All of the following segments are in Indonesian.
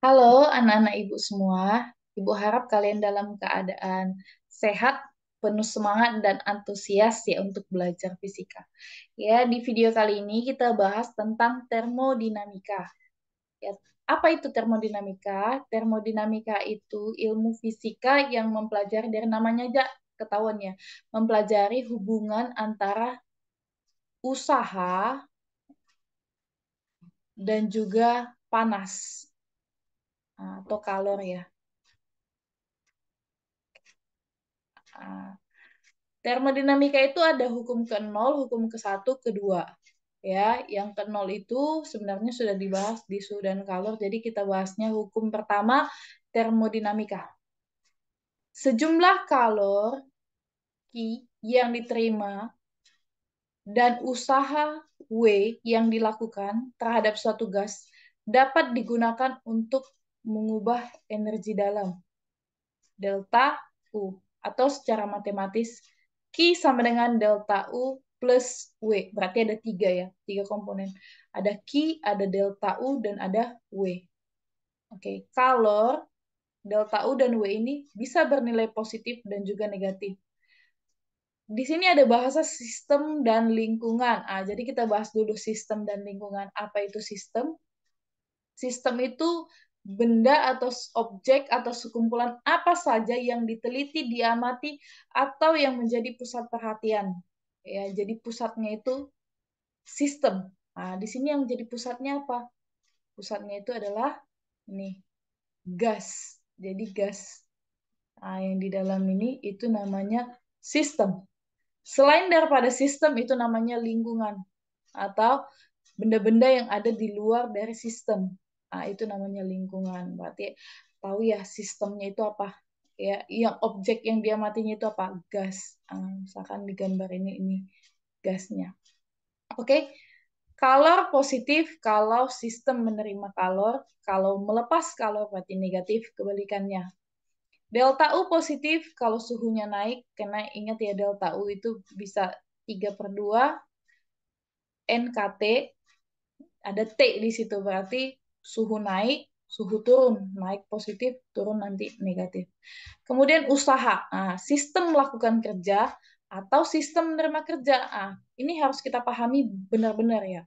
Halo anak-anak ibu semua, ibu harap kalian dalam keadaan sehat, penuh semangat dan antusias ya untuk belajar fisika. Ya, di video kali ini kita bahas tentang termodinamika. Ya, apa itu termodinamika? Termodinamika itu ilmu fisika yang mempelajari dari namanya aja ketahuan ya, mempelajari hubungan antara usaha dan juga panas atau kalor ya. Ah, Termodinamika itu ada hukum ke nol, hukum ke satu, kedua. Ya, yang ke nol itu sebenarnya sudah dibahas di suhu dan kalor. Jadi kita bahasnya hukum pertama termodinamika. Sejumlah kalor Q yang diterima dan usaha W yang dilakukan terhadap suatu gas dapat digunakan untuk mengubah energi dalam delta U, atau secara matematis Q sama dengan delta U plus W. Berarti ada tiga ya, tiga komponen. Ada Q, ada delta U, dan ada W. Oke, kalau delta U dan W ini bisa bernilai positif dan juga negatif. Di sini ada bahasa sistem dan lingkungan. Jadi kita bahas dulu sistem dan lingkungan. Apa itu sistem? Sistem itu benda atau objek atau sekumpulan apa saja yang diteliti, diamati, atau yang menjadi pusat perhatian. Ya, jadi pusatnya itu sistem. Di sini yang jadi pusatnya apa? Pusatnya itu adalah ini gas. Jadi gas. Yang di dalam ini itu namanya sistem. Selain daripada sistem itu namanya lingkungan atau benda-benda yang ada di luar dari sistem. Itu namanya lingkungan. Berarti tahu ya sistemnya itu apa? Ya, yang objek yang dia matinya itu apa? Gas. Misalkan di gambar ini gasnya. Oke. Kalor positif kalau sistem menerima kalor, kalau melepas kalor berarti negatif, kebalikannya. Delta U positif kalau suhunya naik, karena ingat ya delta U itu bisa 3/2 NKT, ada T di situ berarti suhu naik, suhu turun, naik positif, turun nanti negatif. Kemudian usaha, sistem melakukan kerja atau sistem menerima kerja. Ini harus kita pahami benar-benar ya.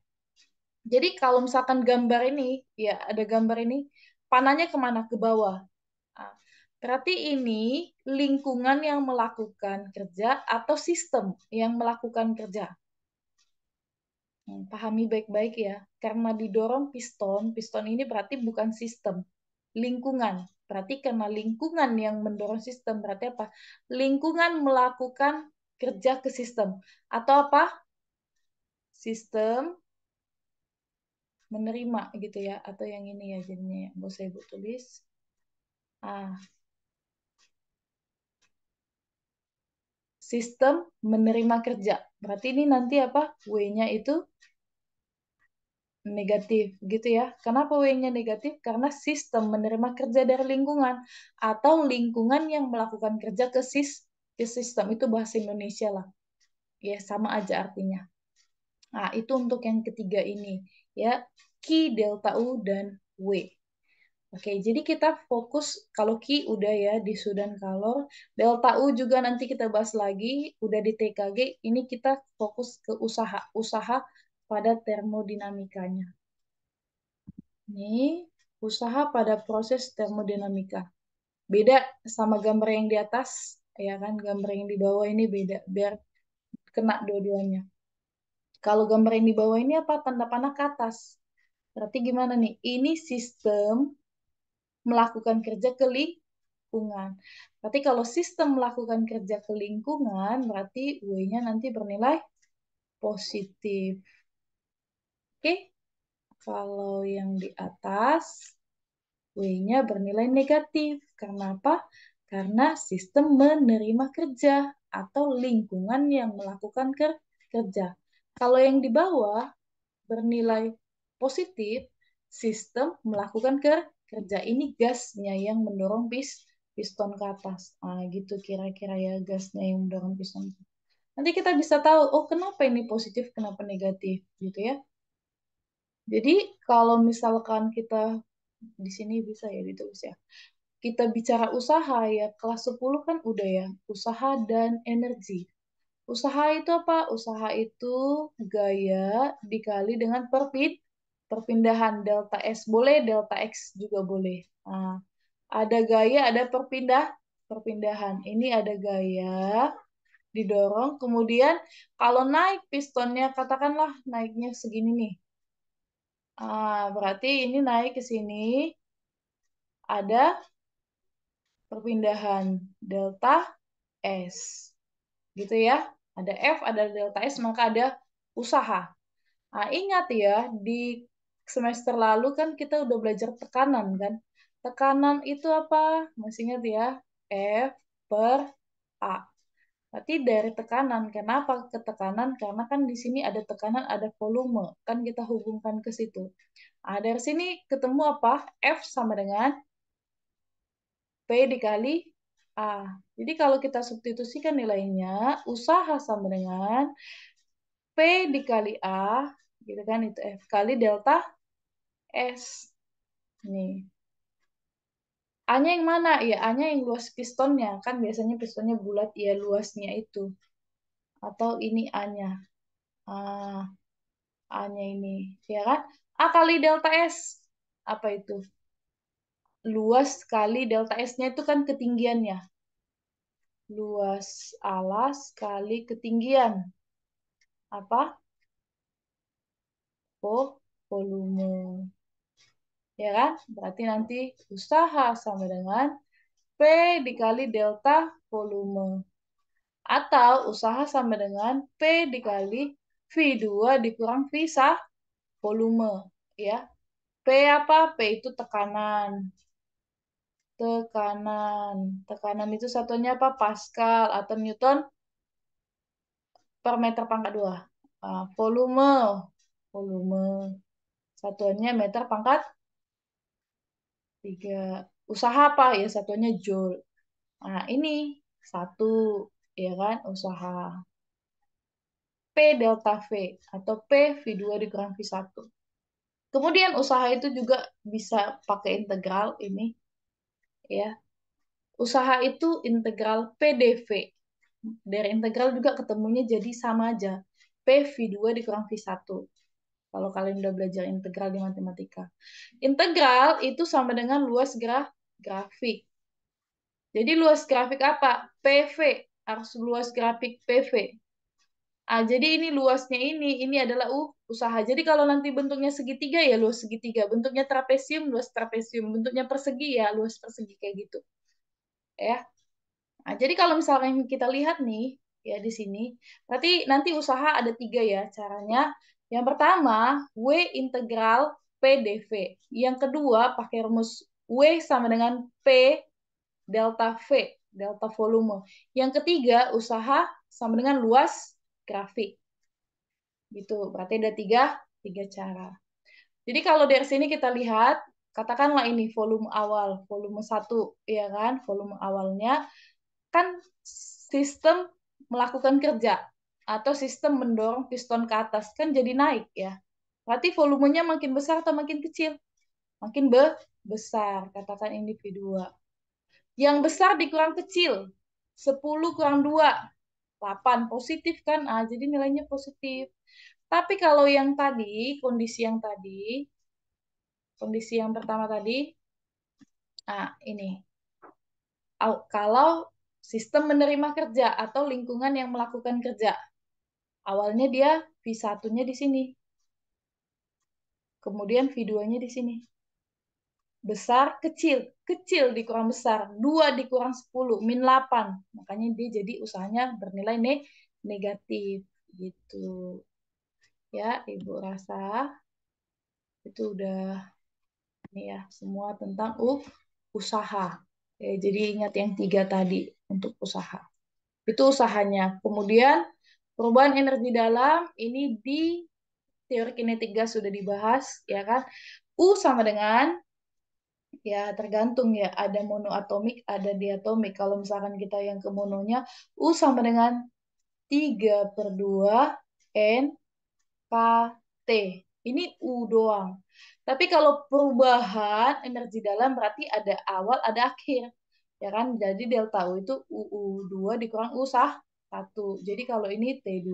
Jadi kalau misalkan gambar ini, ya ada gambar ini, panahnya kemana? Ke bawah. Ah, Berarti ini lingkungan yang melakukan kerja atau sistem yang melakukan kerja. Pahami baik-baik ya. Karena didorong piston, piston ini berarti bukan sistem, lingkungan. Berarti karena lingkungan yang mendorong sistem, berarti apa? Lingkungan melakukan kerja ke sistem. Atau apa? Sistem menerima gitu ya. Atau yang ini ya jadinya. Nggak usah Ibu tulis. Ah, Sistem menerima kerja. Berarti ini nanti apa? W-nya itu negatif gitu ya. Kenapa W-nya negatif? Karena sistem menerima kerja dari lingkungan atau lingkungan yang melakukan kerja ke sistem. Itu bahasa Indonesia lah. Ya, sama aja artinya. Itu untuk yang ketiga ini ya. Q, delta U dan W. Oke, jadi kita fokus kalau Q udah ya di Sudan Kalor, delta U juga nanti kita bahas lagi, udah di TKG, ini kita fokus ke usaha, usaha pada termodinamikanya. Ini usaha pada proses termodinamika. Beda sama gambar yang di atas, ya kan? Gambar yang di bawah ini beda, biar kena dua-duanya. Kalau gambar yang di bawah ini apa? Tanda panah ke atas. Berarti gimana nih? Ini sistem melakukan kerja ke lingkungan. Berarti kalau sistem melakukan kerja ke lingkungan, berarti W-nya nanti bernilai positif. Oke? Kalau yang di atas, W-nya bernilai negatif. Karena apa? Karena sistem menerima kerja atau lingkungan yang melakukan kerja. Kalau yang di bawah bernilai positif, sistem melakukan kerja. Ini gasnya yang mendorong piston ke atas. Gitu kira-kira ya gasnya yang mendorong piston. Nanti kita bisa tahu, oh kenapa ini positif, kenapa negatif, gitu ya. Jadi kalau misalkan kita Di sini bisa ya ditulis ya. Kita bicara usaha ya, kelas 10 kan udah ya, usaha dan energi. Usaha itu apa? Usaha itu gaya dikali dengan perpindahan delta S boleh, delta X juga boleh. Nah, ada gaya, ada perpindahan. Ini ada gaya didorong, kemudian kalau naik pistonnya, katakanlah naiknya segini nih. Berarti ini naik ke sini, ada perpindahan delta S. Gitu ya. Ada F, ada delta S, maka ada usaha. Nah, ingat ya, di semester lalu kan kita udah belajar tekanan kan. Tekanan itu apa? Masih ingat ya? F per A. Berarti dari tekanan. Kenapa ke tekanan? Karena kan di sini ada tekanan, ada volume. Kan kita hubungkan ke situ. Nah, dari sini ketemu apa? F sama dengan P dikali A. Jadi kalau kita substitusikan nilainya, usaha sama dengan P dikali A, gitu kan, itu F kali delta S. Nih. A-nya yang mana? Ya, A-nya yang luas pistonnya. Kan biasanya pistonnya bulat, ya luasnya itu. Atau ini A-nya. Ah, A-nya ini. Ya kan? A kali delta S. Apa itu? Luas kali delta S-nya itu kan ketinggiannya. Luas alas kali ketinggian. Apa? Volume. Ya kan? Berarti nanti usaha sama dengan P dikali delta volume. Atau usaha sama dengan P dikali V2 dikurang V sah volume. Ya. P apa? P itu tekanan. Tekanan. Tekanan itu satunya apa? Pascal atau Newton per meter pangkat 2. Volume. Volume. Satuannya meter pangkat 3. Usaha apa? Ya satuannya joule. Nah, ini satu, ya kan, usaha. P delta V atau P V2 dikurang V1. Kemudian usaha itu juga bisa pakai integral ini, ya. Usaha itu integral PdV. Dari integral juga ketemunya jadi sama aja. P V2 dikurang V1. Kalau kalian udah belajar integral di matematika. Integral itu sama dengan luas grafik. Jadi luas grafik apa? PV. Harus luas grafik PV. Jadi ini luasnya ini adalah usaha. Jadi kalau nanti bentuknya segitiga ya luas segitiga, bentuknya trapesium luas trapesium, bentuknya persegi ya luas persegi kayak gitu. Ya. Nah, jadi kalau misalnya kita lihat nih ya di sini, berarti nanti usaha ada 3 ya caranya. Yang pertama, W integral P dV. Yang kedua, pakai rumus W sama dengan P delta V, delta volume. Yang ketiga, usaha sama dengan luas grafik. Gitu. Berarti ada tiga cara. Jadi kalau dari sini kita lihat, katakanlah ini volume awal, volume 1, ya kan? Volume awalnya kan sistem melakukan kerja atau sistem mendorong piston ke atas kan jadi naik ya. Berarti volumenya makin besar atau makin kecil? Makin besar, katakan ini V2. Yang besar dikurang kecil, 10 kurang 2, 8, positif kan? Jadi nilainya positif. Tapi kalau yang tadi, kondisi yang pertama tadi, ini. Kalau sistem menerima kerja atau lingkungan yang melakukan kerja, awalnya dia V1-nya di sini. Kemudian V2-nya di sini. Besar, kecil. Kecil dikurang besar. 2 dikurang 10, min 8. Makanya dia jadi usahanya bernilai negatif. Gitu. Ya, Ibu rasa itu udah ini ya semua tentang usaha. Jadi ingat yang 3 tadi untuk usaha. Itu usahanya. Kemudian perubahan energi dalam ini di teori kinetik gas sudah dibahas, ya kan? U sama dengan, ya tergantung ya, ada monoatomik, ada diatomik. Kalau misalkan kita yang ke mononya, U sama dengan 3/2 N K T. Ini U doang. Tapi kalau perubahan energi dalam berarti ada awal, ada akhir. Ya kan? Jadi delta U itu UU2 dikurang U sah 1. Jadi kalau ini T2,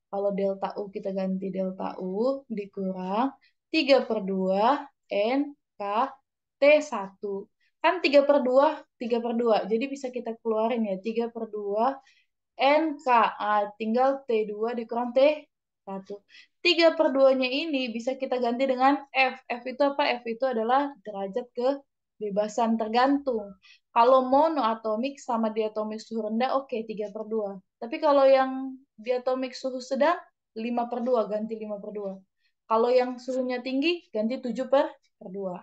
kalau delta U kita ganti delta U dikurang 3/2 N K T1. Kan 3/2, 3/2. Jadi bisa kita keluarin ya, 3/2 NK. Tinggal T2 dikurang T1. 3/2-nya ini bisa kita ganti dengan F. F itu apa? F itu adalah derajat kebebasan tergantung. Kalau monoatomik sama diatomik suhu rendah, oke, 3/2. Tapi kalau yang diatomik suhu sedang, 5/2, ganti 5/2. Kalau yang suhunya tinggi, ganti 7/2.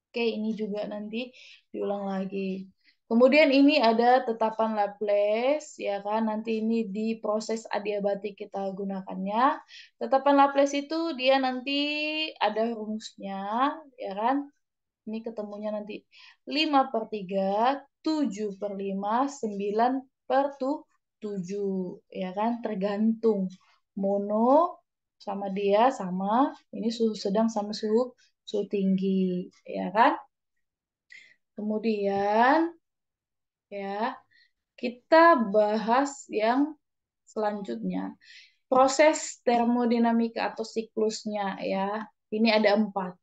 Oke, ini juga nanti diulang lagi. Kemudian ini ada tetapan Laplace, ya kan? Nanti ini di proses adiabatik kita gunakannya. Tetapan Laplace itu dia nanti ada rumusnya, ya kan? Ini ketemunya nanti 5/3, 7/5, 9/7, ya kan? Tergantung. Mono sama dia sama, ini suhu sedang sama suhu tinggi, ya kan? Kemudian ya, kita bahas yang selanjutnya. Proses termodinamika atau siklusnya ya. Ini ada 4.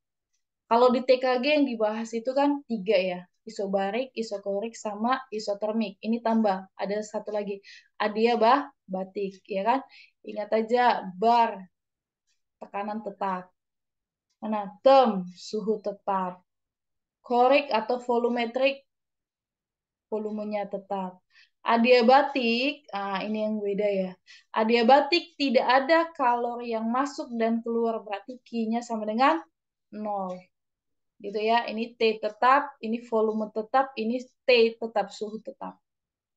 Kalau di TKG yang dibahas itu kan 3 ya. Isobarik, isokorik, sama isotermik. Ini tambah. Ada satu lagi. Adiabatik. Ya kan? Ingat aja bar, tekanan tetap. Mana? Suhu tetap. Korik atau volumetrik, volumenya tetap. Adiabatik, ini yang beda ya. Adiabatik tidak ada kalori yang masuk dan keluar, berarti Q-nya sama dengan 0. Gitu ya. Ini T tetap, ini volume tetap, ini T tetap, suhu tetap.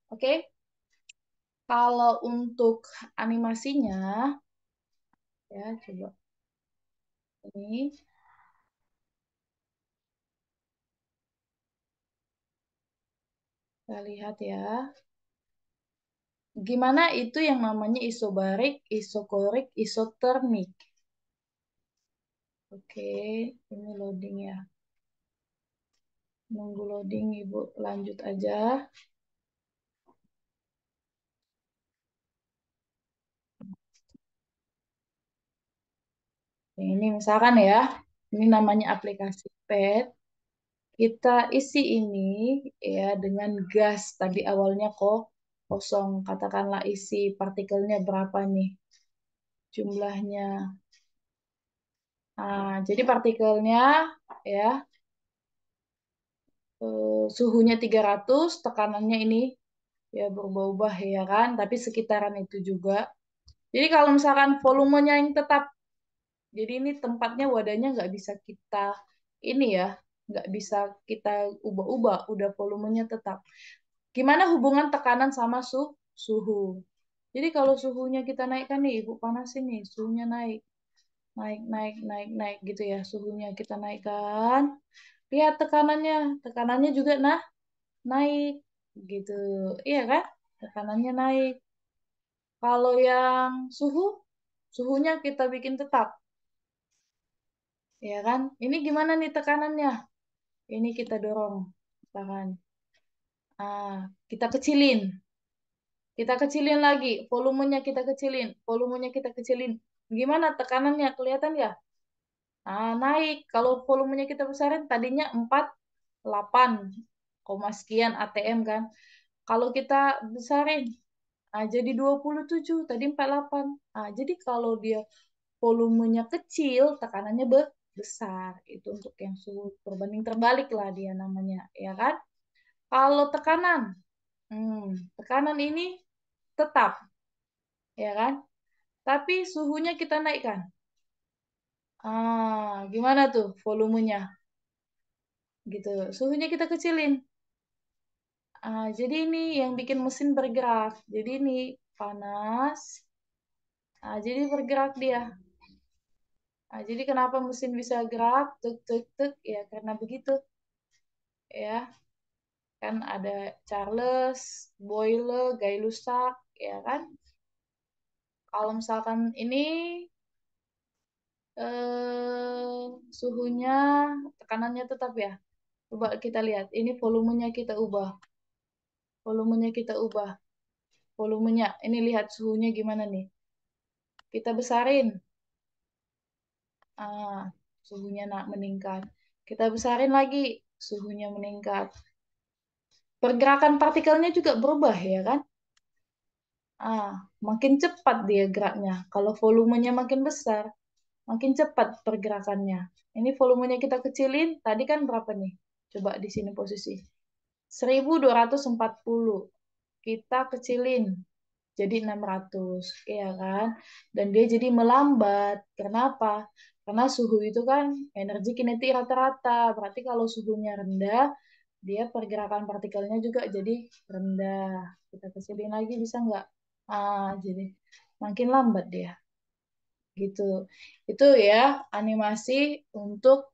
Oke? Kalau untuk animasinya, ya coba ini kita lihat ya. Gimana itu yang namanya isobarik, isokorik, isotermik. Oke, ini loading ya. Nunggu loading, Ibu. Lanjut aja. Ini misalkan ya, ini namanya aplikasi PET. Kita isi ini ya dengan gas. Tadi awalnya kok kosong. Katakanlah isi partikelnya berapa nih jumlahnya. Jadi partikelnya ya suhunya 300, tekanannya ini ya berubah-ubah ya kan, tapi sekitaran itu juga. Jadi kalau misalkan volumenya yang tetap, jadi ini tempatnya wadahnya nggak bisa kita ini ya, nggak bisa kita ubah-ubah, udah volumenya tetap. Gimana hubungan tekanan sama suhu? Jadi kalau suhunya kita naikkan nih, Ibu panasin nih, suhunya naik, naik, naik, naik, naik gitu ya, suhunya kita naikkan. Lihat tekanannya, tekanannya juga naik gitu, iya kan? Tekanannya naik. Kalau yang suhunya kita bikin tetap, ya kan? Ini gimana nih tekanannya? Ini kita dorong, misalkan. Kita kecilin. Kita kecilin lagi, volumenya kita kecilin, volumenya kita kecilin. Gimana tekanannya? Kelihatan ya? Naik. Kalau volumenya kita besarin, tadinya 48, sekian atm kan. Kalau kita besarin, jadi 27, tadi 48. Jadi kalau dia volumenya kecil, tekanannya besar. Itu untuk yang suhu berbanding terbalik lah dia namanya, ya kan? Kalau tekanan ini tetap, ya kan? Tapi suhunya kita naikkan. Gimana tuh volumenya? Gitu. Suhunya kita kecilin. Jadi ini yang bikin mesin bergerak. Jadi ini panas. Jadi bergerak dia. Jadi kenapa mesin bisa gerak? Tuk tuk tuk ya karena begitu. Ya, kan ada Charles, Boyle, Gay-Lussac, ya kan? Kalau misalkan ini Suhunya, tekanannya tetap ya. Coba kita lihat. Ini volumenya kita ubah. Volumenya kita ubah. Volumenya. Ini lihat suhunya gimana nih. Kita besarin. Suhunya meningkat. Kita besarin lagi. Suhunya meningkat. Pergerakan partikelnya juga berubah ya kan? Makin cepat dia geraknya. Kalau volumenya makin besar, makin cepat pergerakannya. Ini volumenya kita kecilin. Tadi kan berapa nih? Coba di sini posisi. 1240. Kita kecilin jadi 600, ya kan? Dan dia jadi melambat. Kenapa? Karena suhu itu kan energi kinetik rata-rata. Berarti kalau suhunya rendah, dia pergerakan partikelnya juga jadi rendah. Kita kecilin lagi bisa nggak? Jadi makin lambat dia. Gitu. Itu ya animasi untuk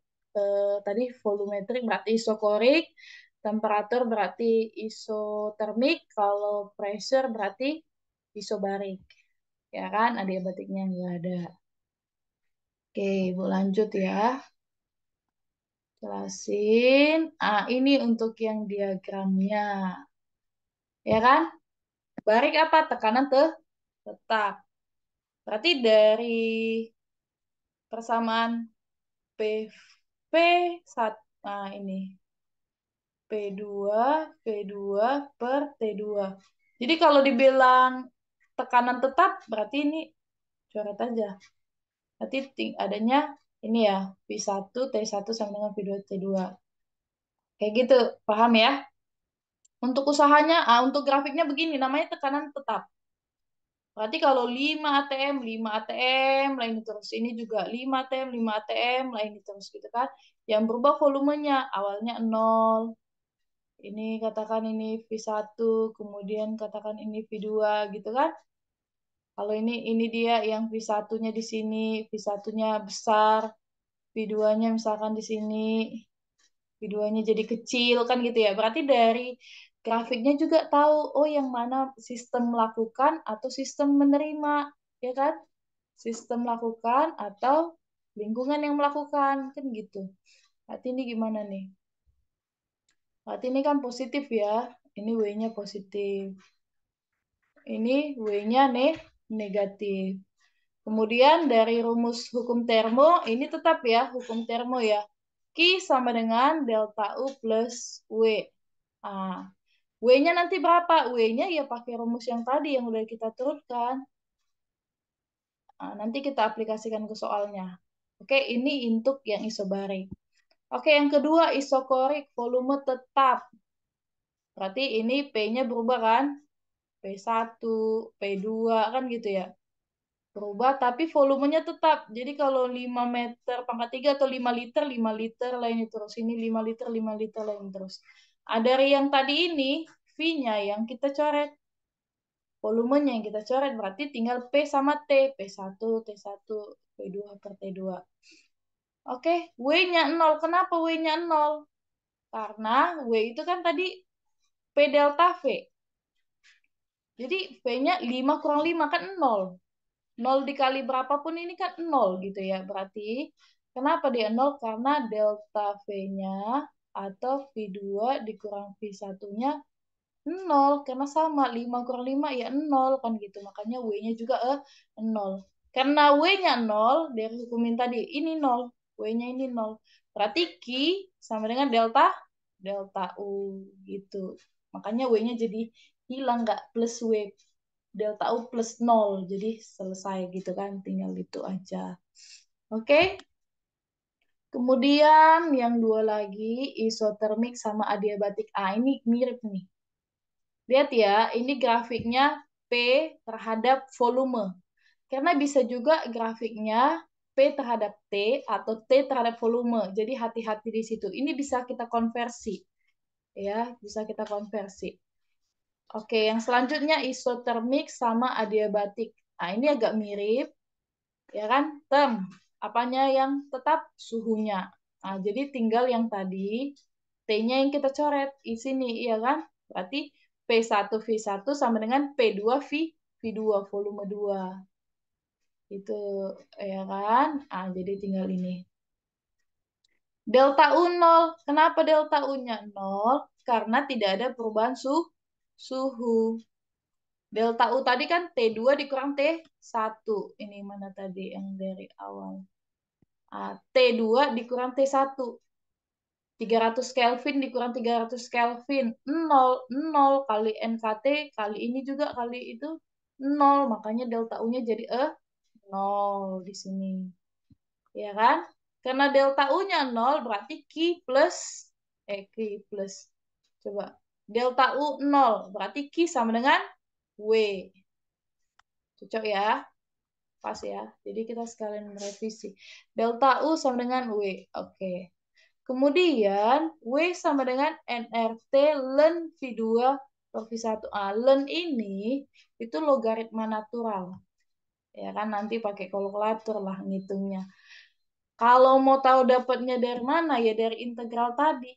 tadi volumetrik berarti isokorik, temperatur berarti isotermik, kalau pressure berarti isobarik. Ya kan, adiabatiknya nggak ada. Oke, Ibu lanjut ya. Jelasin. Ini untuk yang diagramnya. Ya kan? Barik apa? Tekanan tetap. Berarti dari persamaan PV 1, ini P2 V2 per T2. Jadi kalau dibilang tekanan tetap berarti ini coret aja. Berarti adanya ini ya V1 T1 sama dengan V2 T2. Kayak gitu, paham ya? Untuk usahanya, untuk grafiknya begini, namanya tekanan tetap. Berarti kalau 5 atm, 5 atm, lain terus. Ini juga 5 atm, 5 atm, lain terus gitu kan. Yang berubah volumenya, awalnya 0. Ini katakan ini V1, kemudian katakan ini V2 gitu kan. Kalau ini dia yang V1-nya di sini, V1-nya besar, V2-nya misalkan di sini, V2-nya jadi kecil kan gitu ya. Berarti dari grafiknya juga tahu oh yang mana sistem melakukan atau sistem menerima, ya kan? Sistem melakukan atau lingkungan yang melakukan kan gitu. Berarti ini gimana nih? Berarti ini kan positif ya. Ini W-nya positif. Ini W-nya negatif. Kemudian dari rumus hukum termo, ini tetap ya, hukum termo ya. Q sama dengan delta U plus W. W-nya nanti berapa? W-nya ya pakai rumus yang tadi yang udah kita turunkan. Nanti kita aplikasikan ke soalnya. Oke, ini untuk yang isobarik. Oke, yang kedua isokorik, volume tetap. Berarti ini P-nya berubah kan? P1, P2 kan gitu ya. Berubah tapi volumenya tetap. Jadi kalau 5 meter pangkat 3 atau 5 liter, 5 liter lain terus. Ini 5 liter, 5 liter lain terus. Dari yang tadi ini, V-nya yang kita coret. Volumenya yang kita coret berarti tinggal P sama T. P1, T1, P2 per T2. Oke, W-nya 0. Kenapa W-nya 0? Karena W itu kan tadi P delta V. Jadi V-nya 5 kurang 5 kan 0. 0 dikali berapapun ini kan 0 gitu ya. Berarti kenapa dia 0? Karena delta V-nya atau V2 dikurang V1-nya 0. Karena sama 5 kurang 5 ya 0 kan gitu. Makanya W-nya juga 0. Karena W-nya 0 dari hukumin tadi ini 0. W-nya ini 0. Berarti Q sama dengan delta U gitu. Makanya W-nya jadi hilang nggak plus W delta U plus 0. Jadi selesai gitu kan. Tinggal itu aja. Oke. Kemudian yang dua lagi isotermik sama adiabatik. Ini mirip nih. Lihat ya, ini grafiknya P terhadap volume. Karena bisa juga grafiknya P terhadap T atau T terhadap volume. Jadi hati-hati di situ. Ini bisa kita konversi. Ya, bisa kita konversi. Oke, yang selanjutnya isotermik sama adiabatik. Ini agak mirip, ya kan? Apanya yang tetap suhunya. Jadi tinggal yang tadi, T-nya yang kita coret di sini, ya kan? Berarti P1 V1 sama dengan P2 V2, volume 2. Itu ya kan? Ah, jadi tinggal ini. Delta U nol. Kenapa delta U-nya nol? Karena tidak ada perubahan suhu. Delta U tadi kan T2 dikurang T1. Ini mana tadi yang dari awal? Ah, T2 dikurang T1. 300 Kelvin dikurang 300 Kelvin. 0. 0 kali NKT, kali ini juga, kali itu 0. Makanya delta U-nya jadi 0 di sini. Ya kan? Karena delta U-nya 0 berarti Q plus. Coba. Delta U 0 berarti Q sama dengan W. Cocok ya? Pas ya. Jadi kita sekalian merevisi. Delta U sama dengan W. Oke. Kemudian W sama dengan nRT ln V2 per V1. Ln ini itu logaritma natural. Ya kan nanti pakai kalkulator lah ngitungnya. Kalau mau tahu dapatnya dari mana ya dari integral tadi.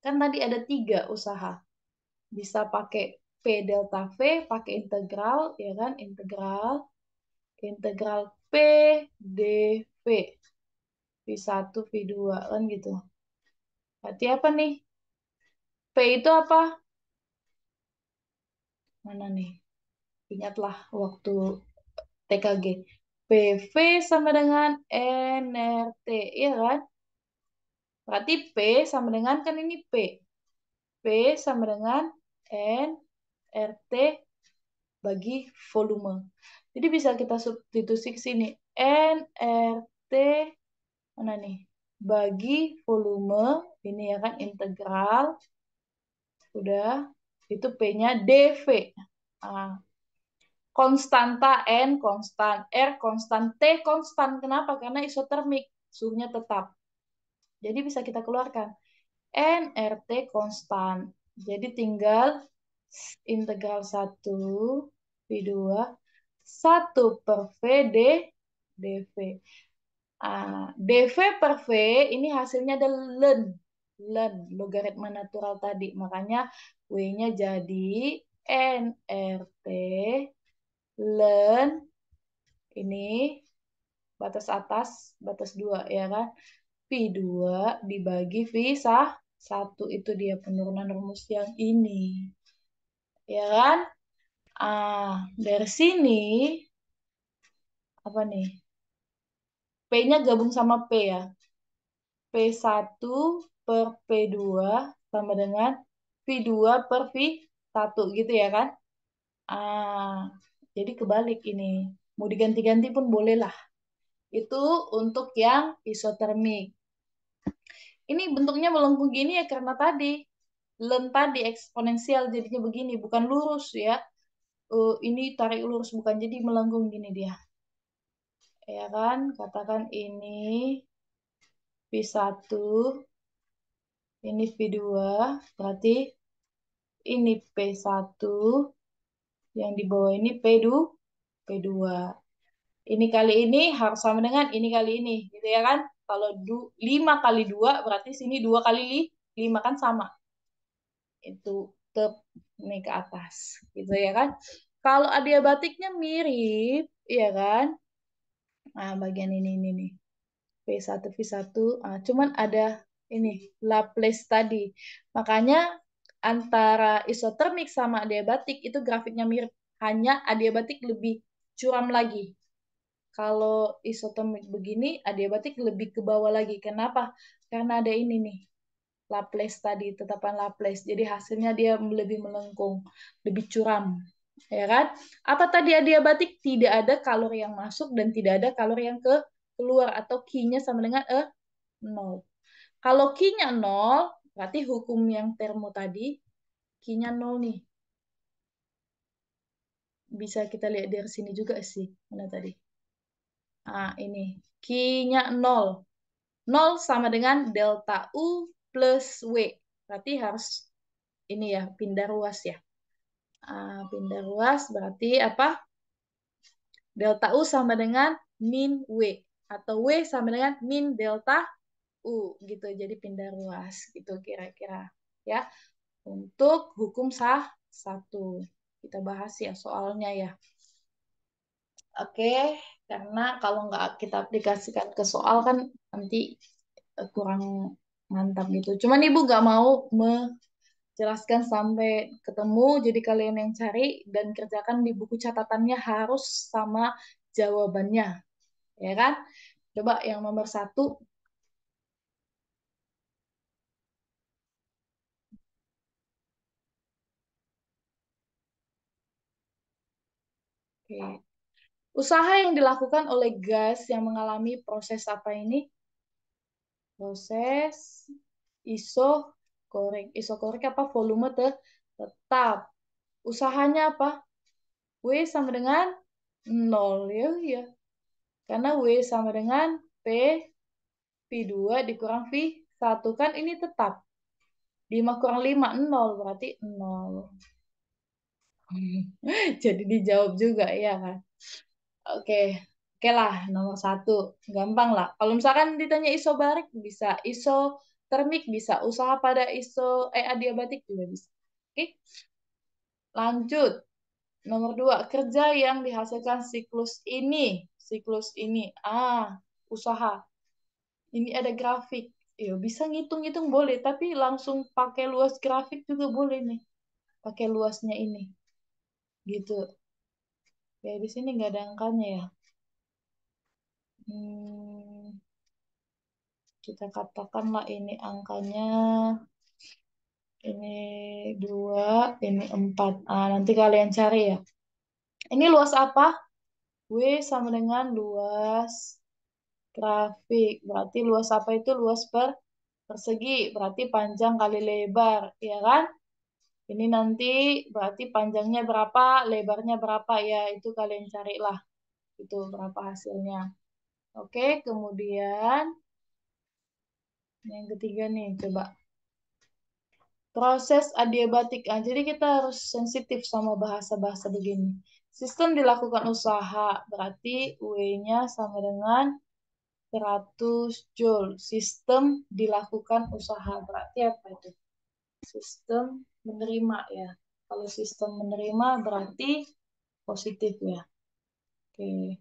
Kan tadi ada 3 usaha. Bisa pakai P delta V, pakai integral, ya kan? Integral P dV. V1, V2, kan gitu. Berarti apa nih? P itu apa? Mana nih? Ingatlah waktu TKG. PV sama dengan nRT, iya kan? Berarti P sama dengan, kan ini P. P sama dengan nRT bagi volume. Jadi bisa kita substitusi ke sini. nRT mana nih? Bagi volume, ini ya kan integral. Udah, itu P-nya dV. Nah, konstanta N konstan, R konstan, T konstan. Kenapa? Karena isotermik, suhunya tetap. Jadi bisa kita keluarkan. nRT konstan. Jadi tinggal integral 1 V2 1 per V dV. dV per V ini hasilnya adalah ln logaritma natural tadi. Makanya W-nya jadi nRT ln ini batas atas, batas 2 ya kan? V2 dibagi V1 itu dia penurunan rumus yang ini. Ya kan? Dari sini apa nih? P-nya gabung sama P ya. P1 per P2 sama dengan V2 per V1 gitu ya kan? Ah, jadi kebalik ini. Mau diganti-ganti pun boleh lah. Itu untuk yang isotermik. Ini bentuknya melengkung gini ya karena tadi ln tadi eksponensial jadinya begini, bukan lurus ya. Ini tarik lurus bukan, jadi melengkung gini dia. Ya kan? Katakan ini V1, ini V2, berarti ini P1, yang di bawah ini P2. Ini kali ini harus sama dengan ini kali ini, gitu ya kan? Kalau 5 kali 2 berarti sini 2 kali 5 kan sama. Itu tep ini ke atas, gitu ya kan? Kalau adiabatiknya mirip, ya kan? Nah, bagian ini nih. V1 V1, cuman ada ini Laplace tadi. Makanya antara isotermik sama adiabatik itu grafiknya mirip, hanya adiabatik lebih curam lagi. Kalau isotermik begini, adiabatik lebih ke bawah lagi. Kenapa? Karena ada ini nih, Laplace tadi, tetapan Laplace. Jadi hasilnya dia lebih melengkung, lebih curam. Ya kan? Apa tadi adiabatik? Tidak ada kalori yang masuk dan tidak ada kalori yang keluar, atau Q-nya sama dengan 0. Kalau Q-nya 0, berarti hukum yang termo tadi, Q-nya 0 nih. Bisa kita lihat dari sini juga sih. Mana tadi? Ini. Q-nya 0. 0 sama dengan delta U plus W. Berarti harus ini ya, pindah ruas ya. Pindah ruas berarti apa? Delta U sama dengan min W. Atau W sama dengan min delta U. Gitu, jadi pindah ruas. Gitu kira-kira. Ya, untuk hukum sah 1. Kita bahas ya soalnya ya. Oke, karena kalau nggak kita aplikasikan ke soal kan nanti kurang mantap gitu. Cuman ibu nggak mau menjelaskan sampai ketemu, jadi kalian yang cari dan kerjakan di buku catatannya harus sama jawabannya, ya kan? Coba yang nomor satu. Oke. Usaha yang dilakukan oleh gas yang mengalami proses apa ini? Proses isokorik. Isokorik apa? Volume tetap. Usahanya apa? W sama dengan nol. Ya, ya. Karena W sama dengan P 2 dikurang V 1. Kan ini tetap. 5 kurang 5, 0. Berarti 0. Jadi dijawab juga, ya kan? Oke, oke lah, nomor satu. Gampang lah. Kalau misalkan ditanya isobarik, bisa. Isotermik, bisa. Usaha pada adiabatik juga bisa. Oke, lanjut. Nomor dua, kerja yang dihasilkan siklus ini. Siklus ini. Usaha. Ini ada grafik. Ya, bisa ngitung-ngitung boleh, tapi langsung pakai luas grafik juga boleh nih. Pakai luasnya ini. Gitu. Ya, di sini nggak ada angkanya ya. Hmm, kita katakanlah ini angkanya, ini 2, ini 4. Nanti kalian cari ya. Ini luas apa? W sama dengan luas grafik. Berarti luas apa itu? Luas persegi. Berarti panjang kali lebar. Ya kan? Ini nanti berarti panjangnya berapa, lebarnya berapa ya. Itu kalian carilah. Itu berapa hasilnya. Oke, kemudian yang ketiga nih. Coba. Proses adiabatik. Jadi kita harus sensitif sama bahasa-bahasa begini. Sistem dilakukan usaha, berarti W-nya sama dengan 100 Joule. Sistem dilakukan usaha, berarti apa itu? Sistem menerima ya. Kalau sistem menerima berarti positif ya. Oke.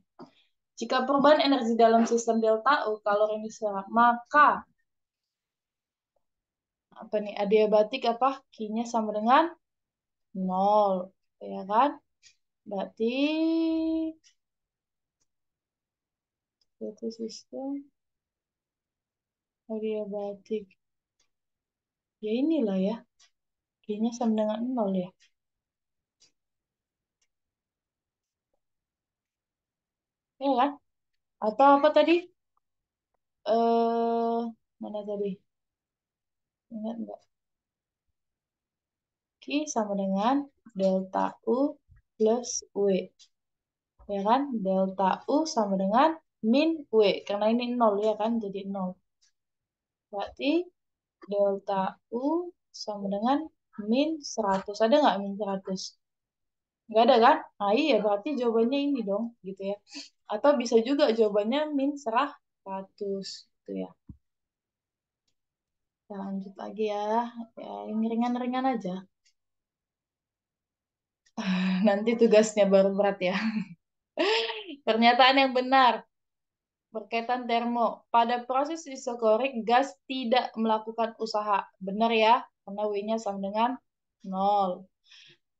Jika perubahan energi dalam sistem delta U kalori ini sama, maka apa nih? Adiabatik apa? Q-nya sama dengan 0. Ya kan? Berarti itu sistem adiabatik. Ya inilah ya. G-nya sama dengan 0 ya. Ya kan? Atau apa tadi? Mana tadi? Ingat enggak? Q sama dengan delta U plus W. Ya kan? Delta U sama dengan min W. Karena ini 0 ya kan? Jadi 0. Berarti delta U sama dengan min 100. Ada nggak min 100? Nggak ada kan? Iya, berarti jawabannya ini dong, gitu ya. Atau bisa juga jawabannya min 100, gitu ya. Kita lanjut lagi ya. Ya, yang ringan-ringan aja. Nanti tugasnya baru berat ya. Pernyataan yang benar berkaitan termo. Pada proses isokorik, gas tidak melakukan usaha. Benar ya, karena W-nya sama dengan 0.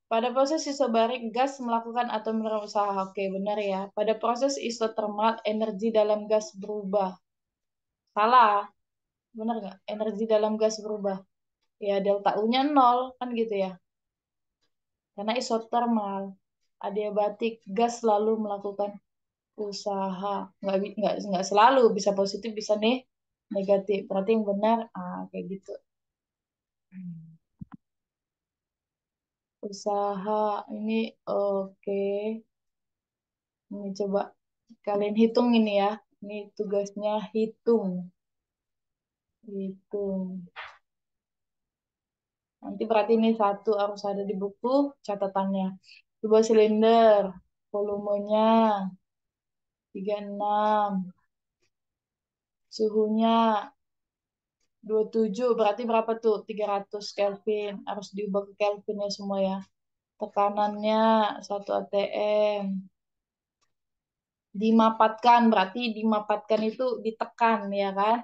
Pada proses isobarik, gas melakukan atau menerima usaha. Oke, benar ya. Pada proses isotermal, energi dalam gas berubah. Salah, benar nggak? Energi dalam gas berubah. Ya, delta U-nya 0, kan gitu ya. Karena isotermal, adiabatik, gas selalu melakukan usaha. Nggak selalu, bisa positif, bisa nih negatif. Berarti yang benar, kayak gitu. Usaha, ini oke. Ini coba kalian hitung ini ya. Ini tugasnya hitung. Hitung. Nanti berarti ini satu harus ada di buku catatannya. Coba silinder, volumenya 36, suhunya 27, berarti berapa tuh? 300 Kelvin. Harus diubah ke Kelvin ya semua ya. Tekanannya 1 atm. Dimapatkan berarti dimapatkan itu ditekan ya kan?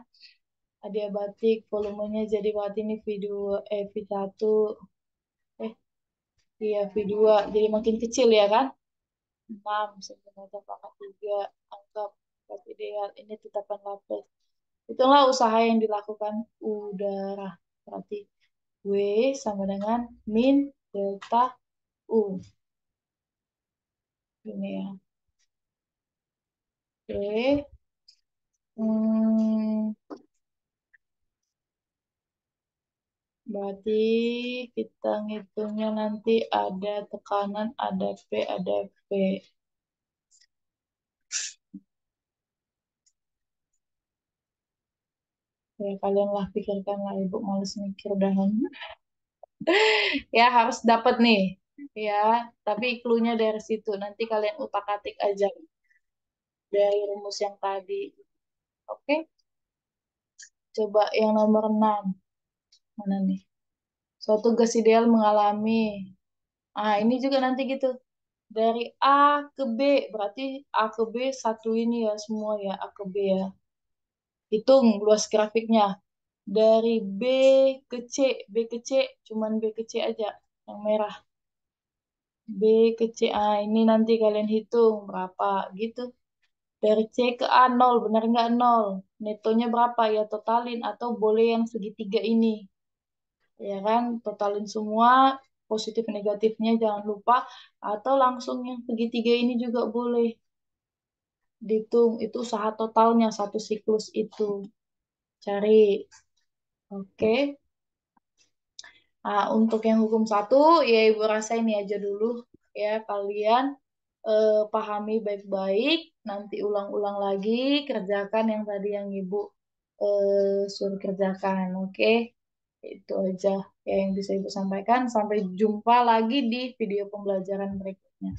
Adiabatik volumenya jadi berarti ini V2 V1 eh iya V2 jadi makin kecil ya kan? 6 cm pangkat 3 anggap berarti ideal ini tetapan Laplace. Itulah usaha yang dilakukan udara. Berarti W sama dengan min delta U. Ini ya. Oke. Hmm, berarti kita ngitungnya nanti ada tekanan, ada P, ada V. Ya, kalian lah pikirkan lah, Ibu males mikir dah. Ya, harus dapat nih. Ya, tapi clue-nya dari situ. Nanti kalian utak-atik aja dari rumus yang tadi. Oke, coba yang nomor 6. Mana nih? Suatu gas ideal mengalami. Ah, ini juga nanti gitu. Dari A ke B, berarti A ke B satu ini ya semua ya, A ke B ya. Hitung luas grafiknya. Dari B ke C, B ke C, cuman B ke C aja, yang merah. B ke C, ah ini nanti kalian hitung berapa gitu. Dari C ke A 0, benar nggak 0? Netonya berapa ya totalin atau boleh yang segitiga ini. Ya kan, totalin semua positif negatifnya jangan lupa atau langsung yang segitiga ini juga boleh. Dihitung itu usaha totalnya satu siklus itu. Cari. Oke. Nah, untuk yang hukum satu, ya Ibu rasa ini aja dulu ya kalian pahami baik-baik, nanti ulang-ulang lagi, kerjakan yang tadi yang Ibu suruh kerjakan, oke? Itu aja ya yang bisa Ibu sampaikan. Sampai jumpa lagi di video pembelajaran berikutnya.